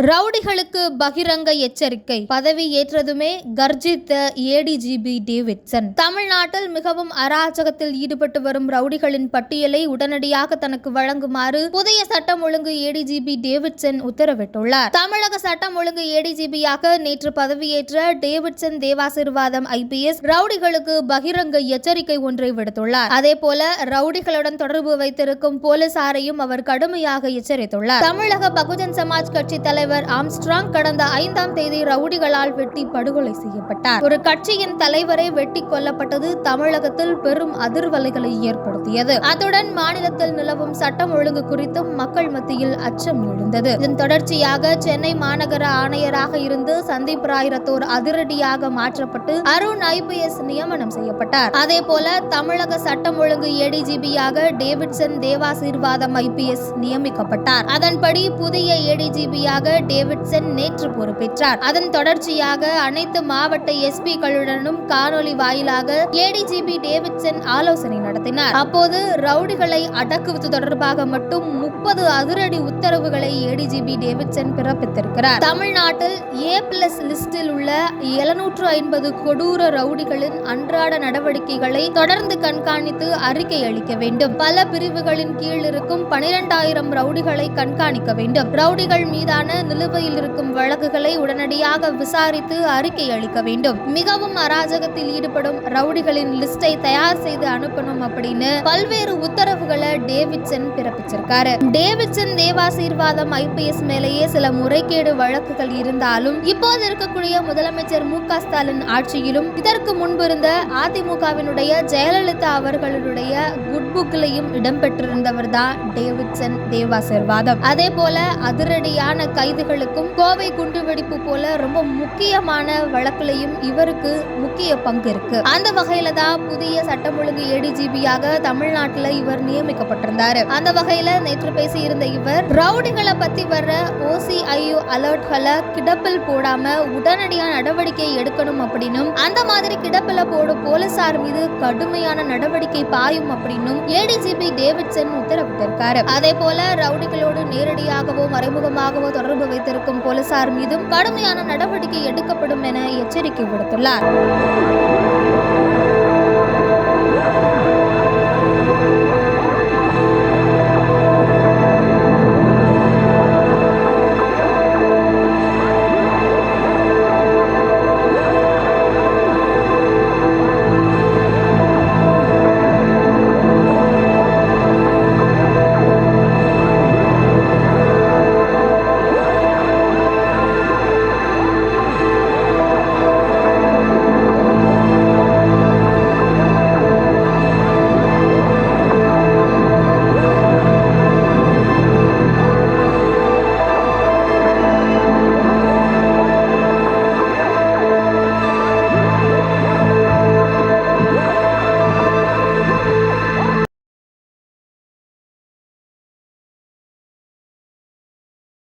ரவுடிகளுக்கு பகிரங்க எச்சரிக்கை. பதவி ஏற்றதுமே கர்ஜித்த ஏடிஜிபி டேவிட்சன். தமிழ்நாட்டில் மிகவும் அராஜகத்தில் ஈடுபட்டு வரும் ரவுடிகளின் பட்டியலை உடனடியாக தனக்கு வழங்குமாறு புதிய சட்டம் ஒழுங்கு ஏடிஜிபி டேவிட்சன் உத்தரவிட்டுள்ளார். தமிழக சட்டம் ஒழுங்கு ஏடிஜிபியாக நேற்று பதவியேற்ற டேவிட்சன் தேவாசீர்வாதம் IPS ரவுடிகளுக்கு பகிரங்க எச்சரிக்கை ஒன்றை விடுத்துள்ளார். அதேபோல ரவுடிகளுடன் தொடர்பு வைத்திருக்கும் போலீசாரையும் அவர் கடுமையாக எச்சரித்துள்ளார். தமிழக பகுஜன் சமாஜ் கட்சி தலைவர் ஆம்ஸ்ட்ராங் கடந்த 5ஆம் தேதி ரவுடிகளால் வெட்டி படுகொலை செய்யப்பட்டார். ஒரு கட்சியின் தலைவரை வெட்டி கொல்லப்பட்டது தமிழகத்தில் பெரும் அதிர்வலைகளை ஏற்படுத்தியது. அத்துடன் மாநிலத்தில் நிலவும் சட்டம் ஒழுங்கு குறித்தும் மக்கள் மத்தியில் அச்சம் எழுந்தது. இதன் தொடர்ச்சியாக சென்னை மாநகர ஆணையராக இருந்து சந்தீப் ராய் ரத்தோர் அதிரடியாக மாற்றப்பட்டு அருண் IPS நியமனம் செய்யப்பட்டார். அதேபோல தமிழக சட்டம் ஒழுங்கு ADGBயாக டேவிட்சன் தேவாசீர்வாதம் IPS நியமிக்கப்பட்டார். அதன்படி புதிய ADGBயாக டேவிட்சன் நேற்று பொறுப்பேற்றார். அதன் தொடர்ச்சியாக அனைத்து மாவட்ட SP-களுடனும் காணொலி வாயிலாக ADGB டேவிட்சன் ஆலோசனை நடத்தினார். அப்போது ரவுடிகளை அடக்குவது தொடர்பாக மட்டும் 30 அதிரடி உத்தரவுகளை ADGB டேவிட்சன் பிறப்பித்திருக்கிறார். தமிழ்நாட்டில் A+ லிஸ்டில் உள்ள 750 கொடூர ரவுடிகளின் அன்றாட நடவடிக்கைகளை தொடர்ந்து கண்காணித்து அறிக்கை அளிக்க வேண்டும். பல பிரிவுகளின் கீழ் இருக்கும் 12,000 ரவுடிகளை கண்காணிக்க வேண்டும். ரவுடிகள் மீதான நிலுவையில் இருக்கும் வழக்குகளை உடனடியாக விசாரித்து அறிக்கை அளிக்க வேண்டும். மிகவும் அராஜகத்தில் ஈடுபடும் ரவுடிகளின் லிஸ்டை தயார் செய்து அனுப்பணும் அப்படின்னு பல்வேறு உத்தரவுகளை டேவிட்சன் பிறப்பிச்சிருக்காரு. டேவிட்சன் தேவாசீர்வாதம் IPS மேலேயே சில முறைகேடு வழக்குகள் இருந்தாலும் இப்போது இருக்கக்கூடிய முதலமைச்சர் MK ஸ்டாலின் ஆட்சியிலும் இதற்கு முன்பு இருந்த அதிமுகவினுடைய ஜெயலலிதா அவர்களுடைய குட் புக்லையும் இடம்பெற்றிருந்தவர் தான் டேவிட்சன் தேவாசீர்வாதம். அதே போல அதிரடியான கைதுகளுக்கும் கோவை குண்டுவெடிப்பு போல ரொம்ப முக்கியமான வழக்குலையும் இவருக்கு முக்கிய பங்கு இருக்கு. அந்த வகையில தான் புதிய சட்டம் ஒழுங்கு ADGBயாக தமிழ்நாட்டில் இவர் நியமிக்கப்பட்டிருந்தாரு. அந்த வகையில நேற்று பேசியிருந்த இவர் ரவுடிகளை பத்தி வர்ற OCIO அலர்ட்களை கிடப்பில் போடாம உடனடியான நடவடிக்கை எடுக்கணும் அப்படின்னும் அந்த மாதிரி கிடப்பில போடும் போலீசார் மீது கடுமையான நடவடிக்கை பாயும் அப்படின்னும் ADGB டேவிட்சன் உத்தரவிட்டிருக்காரு. அதே போல ரவுடிகளோடு நேரடியாகவோ மறைமுகமாகவோ தொடர்பு வைத்திருக்கும் போலீசார் மீதும் கடுமையான நடவடிக்கை எடுக்கப்படும் என எச்சரிக்கை விடுத்துள்ளார்.